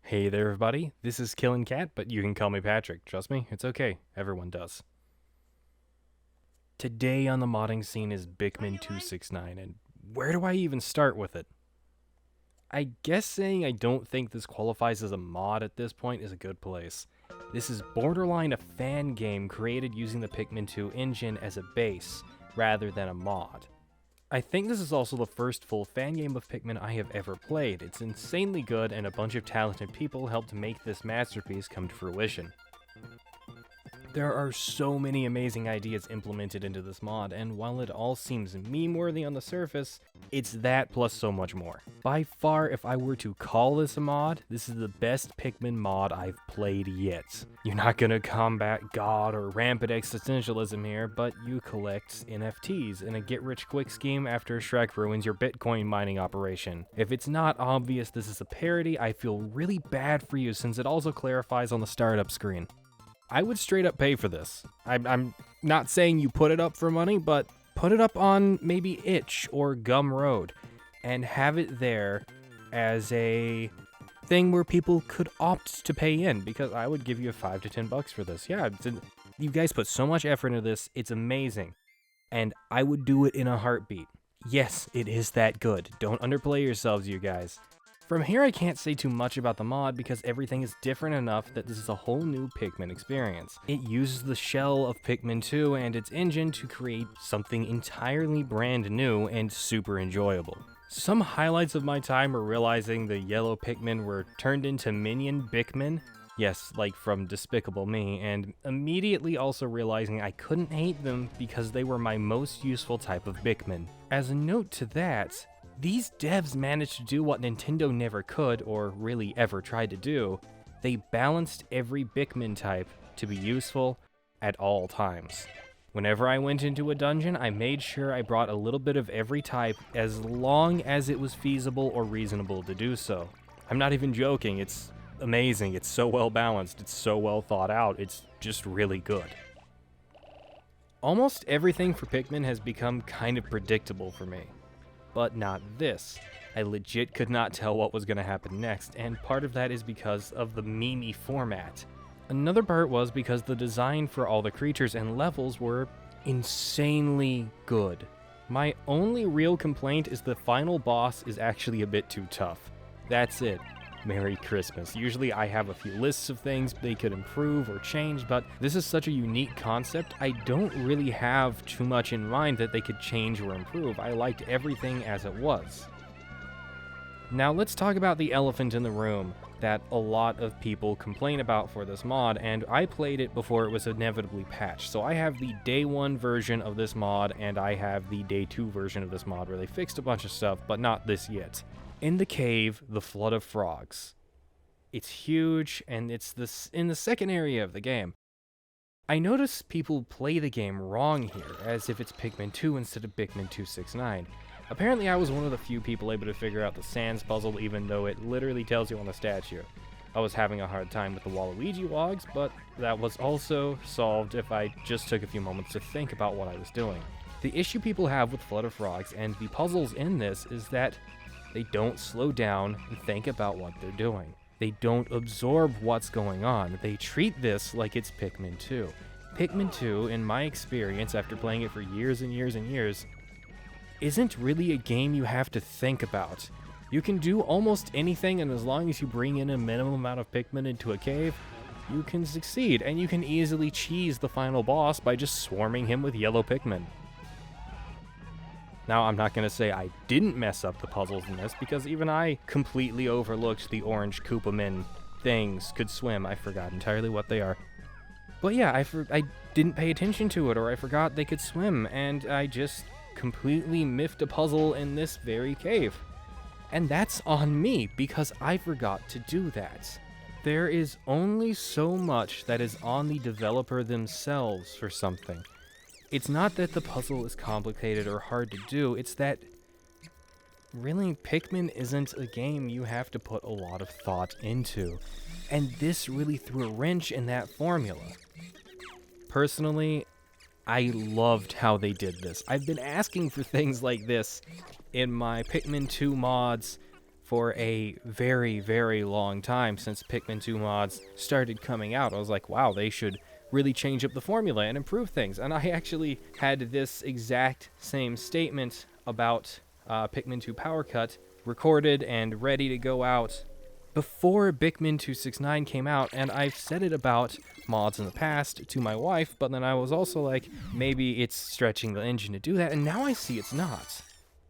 Hey there, everybody. This is Killin' Cat, but you can call me Patrick. Trust me, it's okay. Everyone does. Today on the modding scene is Bickman 269, and where do I even start with it? I guess saying I don't think this qualifies as a mod at this point is a good place. This is borderline a fan game created using the Pikmin 2 engine as a base, rather than a mod. I think this is also the first full fan game of Pikmin I have ever played. It's insanely good, and a bunch of talented people helped make this masterpiece come to fruition. There are so many amazing ideas implemented into this mod, and while it all seems meme-worthy on the surface, it's that plus so much more. By far, if I were to call this a mod, this is the best Pikmin mod I've played yet. You're not gonna combat God or rampant existentialism here, but you collect NFTs in a get-rich-quick scheme after Shrek ruins your Bitcoin mining operation. If it's not obvious this is a parody, I feel really bad for you since it also clarifies on the startup screen. I would straight up pay for this. I'm not saying you put it up for money, but put it up on maybe Itch or Gumroad and have it there as a thing where people could opt to pay in, because I would give you $5 to $10 for this. Yeah, you guys put so much effort into this. It's amazing. And I would do it in a heartbeat. Yes, it is that good. Don't underplay yourselves, you guys. From here, I can't say too much about the mod because everything is different enough that this is a whole new Pikmin experience. It uses the shell of Pikmin 2 and its engine to create something entirely brand new and super enjoyable. Some highlights of my time were realizing the yellow Pikmin were turned into minion Bikman, yes, like from Despicable Me, and immediately also realizing I couldn't hate them because they were my most useful type of Bikman. As a note to that, these devs managed to do what Nintendo never could, or really ever tried to do. They balanced every Bikmin type to be useful at all times. Whenever I went into a dungeon, I made sure I brought a little bit of every type as long as it was feasible or reasonable to do so. I'm not even joking, it's amazing, it's so well balanced, it's so well thought out, it's just really good. Almost everything for Pikmin has become kind of predictable for me. But not this. I legit could not tell what was going to happen next, and part of that is because of the meme format. Another part was because the design for all the creatures and levels were insanely good. My only real complaint is the final boss is actually a bit too tough. That's it. Merry Christmas. Usually I have a few lists of things they could improve or change, but this is such a unique concept, I don't really have too much in mind that they could change or improve. I liked everything as it was. Now let's talk about the elephant in the room that a lot of people complain about for this mod, and I played it before it was inevitably patched. So I have the day 1 version of this mod, and I have the day 2 version of this mod where they fixed a bunch of stuff, but not this yet. In the cave, the flood of frogs. It's huge, and it's in the second area of the game. I notice people play the game wrong here, as if it's Pikmin 2 instead of Bikmin 269. Apparently I was one of the few people able to figure out the Sands puzzle, even though it literally tells you on the statue. I was having a hard time with the Waluigi logs, but that was also solved if I just took a few moments to think about what I was doing. The issue people have with Flood of Frogs and the puzzles in this is that they don't slow down and think about what they're doing. They don't absorb what's going on. They treat this like it's Pikmin 2. Pikmin 2, in my experience after playing it for years and years and years, isn't really a game you have to think about. You can do almost anything, and as long as you bring in a minimum amount of Pikmin into a cave, you can succeed, and you can easily cheese the final boss by just swarming him with yellow Pikmin. Now, I'm not going to say I didn't mess up the puzzles in this, because even I completely overlooked the orange Koopamin things could swim. I forgot entirely what they are. But yeah, I didn't pay attention to it, or I forgot they could swim, and I just completely miffed a puzzle in this very cave. And that's on me, because I forgot to do that. There is only so much that is on the developer themselves for something. It's not that the puzzle is complicated or hard to do, it's that really Pikmin isn't a game you have to put a lot of thought into, and this really threw a wrench in that formula. Personally, I loved how they did this. I've been asking for things like this in my Pikmin 2 mods for a very, very long time since Pikmin 2 mods started coming out. I was like, wow, they should really change up the formula and improve things. And I actually had this exact same statement about Pikmin 2 Power Cut recorded and ready to go out before Bikmin 269 came out, and I've said it about mods in the past to my wife, but then I was also like, maybe it's stretching the engine to do that, and now I see it's not.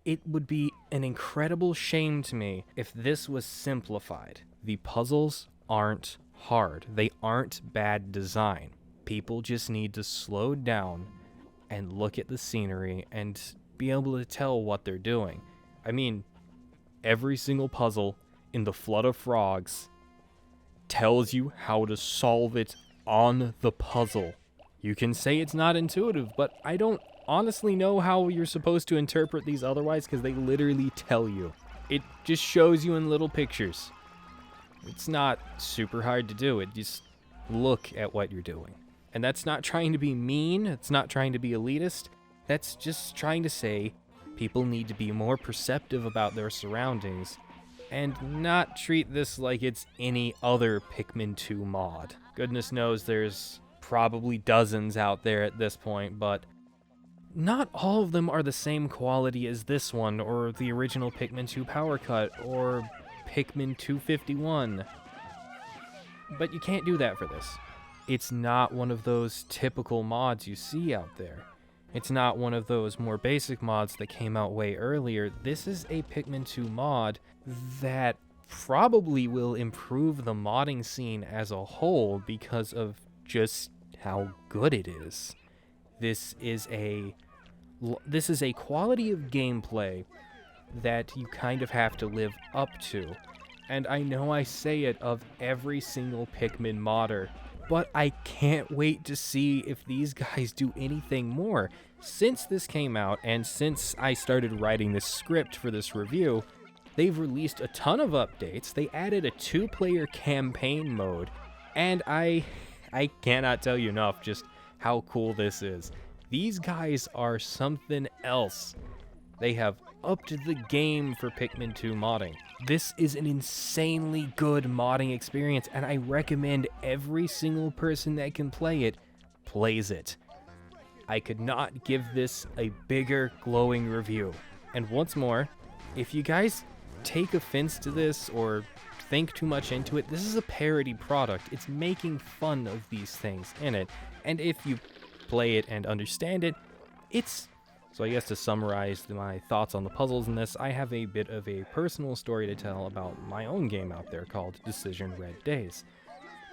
It would be an incredible shame to me if this was simplified. The puzzles aren't hard. They aren't bad design. People just need to slow down and look at the scenery and be able to tell what they're doing. I mean, every single puzzle in the Flood of Frogs tells you how to solve it on the puzzle. You can say it's not intuitive, but I don't honestly know how you're supposed to interpret these otherwise, because they literally tell you. It just shows you in little pictures. It's not super hard to do. It just look at what you're doing. And that's not trying to be mean. It's not trying to be elitist. That's just trying to say people need to be more perceptive about their surroundings and not treat this like it's any other Pikmin 2 mod. Goodness knows there's probably dozens out there at this point, but not all of them are the same quality as this one, or the original Pikmin 2 Power Cut, or Pikmin 251. But you can't do that for this. It's not one of those typical mods you see out there. It's not one of those more basic mods that came out way earlier. This is a Pikmin 2 mod that probably will improve the modding scene as a whole because of just how good it is. This is a quality of gameplay that you kind of have to live up to. And I know I say it of every single Pikmin modder, but I can't wait to see if these guys do anything more. Since this came out, and since I started writing this script for this review, they've released a ton of updates. They added a 2-player campaign mode, and I cannot tell you enough just how cool this is. These guys are something else. They have upped the game for Pikmin 2 modding. This is an insanely good modding experience, and I recommend every single person that can play it plays it. I could not give this a bigger glowing review. And once more, if you guys take offense to this or think too much into it, this is a parody product. It's making fun of these things in it. And if you play it and understand it, it's... So I guess to summarize my thoughts on the puzzles in this, I have a bit of a personal story to tell about my own game out there called Decision Red Days.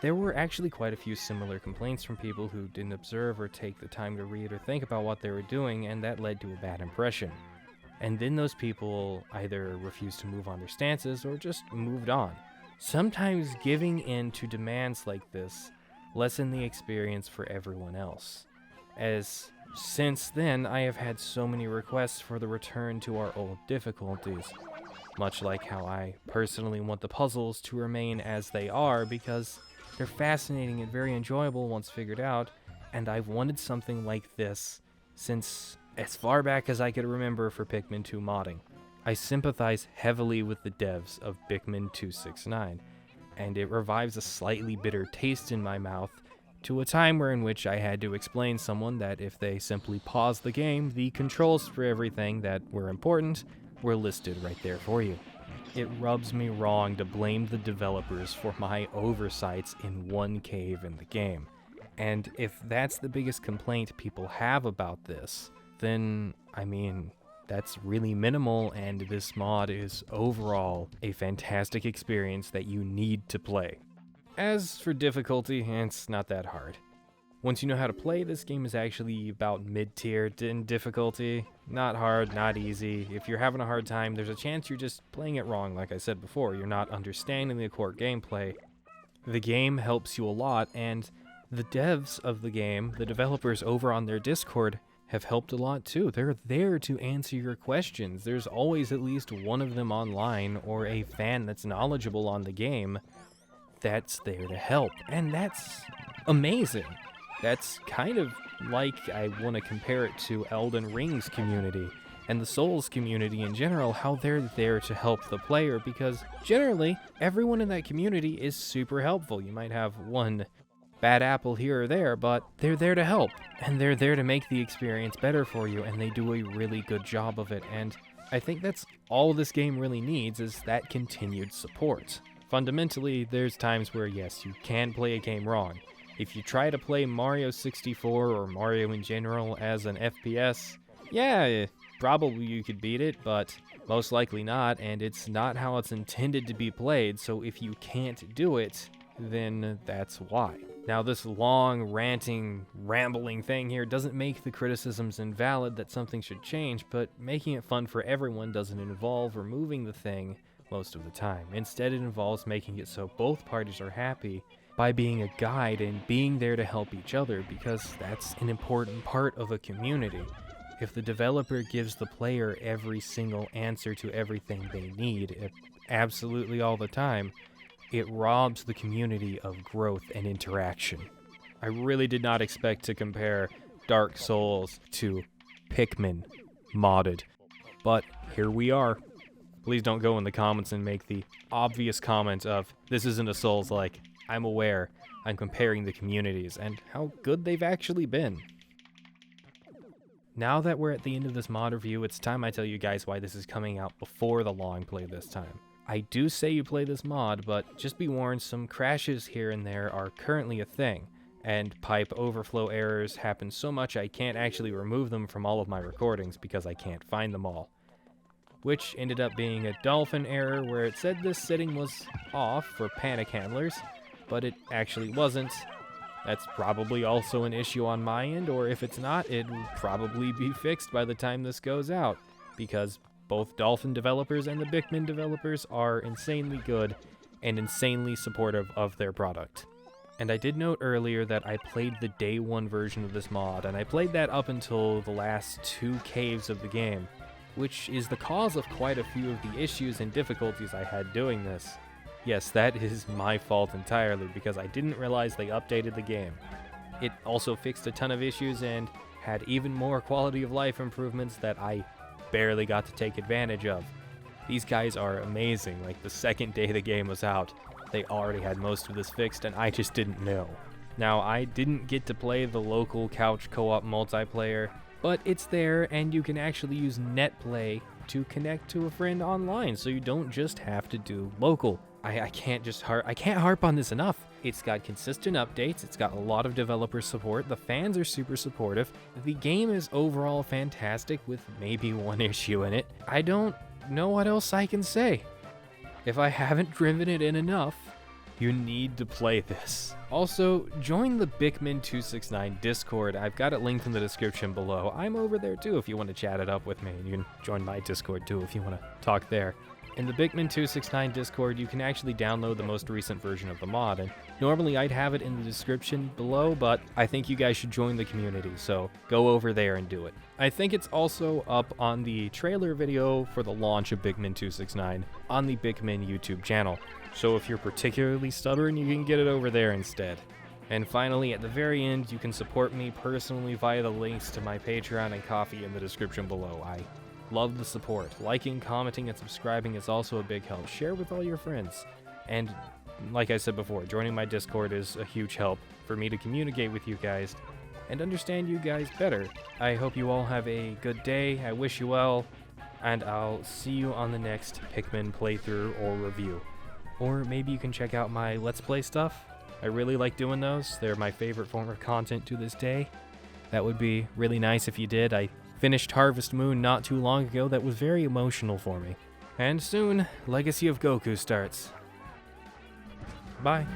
There were actually quite a few similar complaints from people who didn't observe or take the time to read or think about what they were doing, and that led to a bad impression. And then those people either refused to move on their stances or just moved on. Sometimes giving in to demands like this lessen the experience for everyone else. As since then, I have had so many requests for the return to our old difficulties, much like how I personally want the puzzles to remain as they are because they're fascinating and very enjoyable once figured out, and I've wanted something like this since as far back as I could remember for Pikmin 2 modding. I sympathize heavily with the devs of Bikmin 269, and it revives a slightly bitter taste in my mouth to a time in which I had to explain someone that if they simply paused the game, the controls for everything that were important were listed right there for you. It rubs me wrong to blame the developers for my oversights in one cave in the game. And if that's the biggest complaint people have about this, then, I mean, that's really minimal, and this mod is overall a fantastic experience that you need to play. As for difficulty, it's not that hard. Once you know how to play, this game is actually about mid-tier in difficulty. Not hard, not easy. If you're having a hard time, there's a chance you're just playing it wrong, like I said before. You're not understanding the core gameplay. The game helps you a lot, and the devs of the game, the developers over on their Discord, have helped a lot too. They're there to answer your questions. There's always at least one of them online, or a fan that's knowledgeable on the game that's there to help, and that's amazing. That's kind of like I want to compare it to Elden Ring's community. and the Souls community in general, how they're there to help the player, because generally, everyone in that community is super helpful. You might have one bad apple here or there, but they're there to help, and they're there to make the experience better for you, and they do a really good job of it, and I think that's all this game really needs, is that continued support. Fundamentally, there's times where, yes, you can play a game wrong. If you try to play Mario 64 or Mario in general as an FPS, yeah, probably you could beat it, but most likely not, and it's not how it's intended to be played, so if you can't do it, then that's why. Now, this long, ranting, rambling thing here doesn't make the criticisms invalid that something should change, but making it fun for everyone doesn't involve removing the thing most of the time. Instead, it involves making it so both parties are happy by being a guide and being there to help each other, because that's an important part of a community. If the developer gives the player every single answer to everything they need, absolutely all the time, it robs the community of growth and interaction. I really did not expect to compare Dark Souls to Pikmin modded, but here we are. Please don't go in the comments and make the obvious comment of, this isn't a Souls-like. I'm aware. I'm comparing the communities and how good they've actually been. Now that we're at the end of this mod review, it's time I tell you guys why this is coming out before the long play this time. I do say you play this mod, but just be warned, some crashes here and there are currently a thing, and pipe overflow errors happen so much I can't actually remove them from all of my recordings because I can't find them all. Which ended up being a dolphin error where it said this setting was off for panic handlers, but it actually wasn't. That's probably also an issue on my end, or if it's not, it'll probably be fixed by the time this goes out, because both Dolphin developers and the Bikmin developers are insanely good and insanely supportive of their product. And I did note earlier that I played the day one version of this mod, and I played that up until the last 2 caves of the game, which is the cause of quite a few of the issues and difficulties I had doing this. Yes, that is my fault entirely, because I didn't realize they updated the game. It also fixed a ton of issues and had even more quality of life improvements that I barely got to take advantage of. These guys are amazing. Like, the second day the game was out, they already had most of this fixed, and I just didn't know. Now, I didn't get to play the local couch co-op multiplayer, but it's there, and you can actually use netplay to connect to a friend online, so you don't just have to do local. I can't harp on this enough. It's got consistent updates, it's got a lot of developer support, the fans are super supportive, the game is overall fantastic with maybe one issue in it. I don't know what else I can say. If I haven't driven it in enough, you need to play this. Also, join the Bikmin 269 Discord. I've got it linked in the description below. I'm over there too if you want to chat it up with me, and you can join my Discord too if you want to talk there. In the Bikmin 269 Discord, you can actually download the most recent version of the mod, and normally I'd have it in the description below, but I think you guys should join the community, so go over there and do it. I think it's also up on the trailer video for the launch of Bikmin 269 on the Bikmin YouTube channel, so if you're particularly stubborn, you can get it over there instead. And finally, at the very end, you can support me personally via the links to my Patreon and Ko-fi in the description below. I love the support. Liking, commenting, and subscribing is also a big help. Share with all your friends. And like I said before, joining my Discord is a huge help for me to communicate with you guys and understand you guys better. I hope you all have a good day. I wish you well, and I'll see you on the next Pikmin playthrough or review. Or maybe you can check out my Let's Play stuff. I really like doing those. They're my favorite form of content to this day. That would be really nice if you did. I finished Harvest Moon not too long ago. That was very emotional for me. And soon, Legacy of Goku starts. Bye.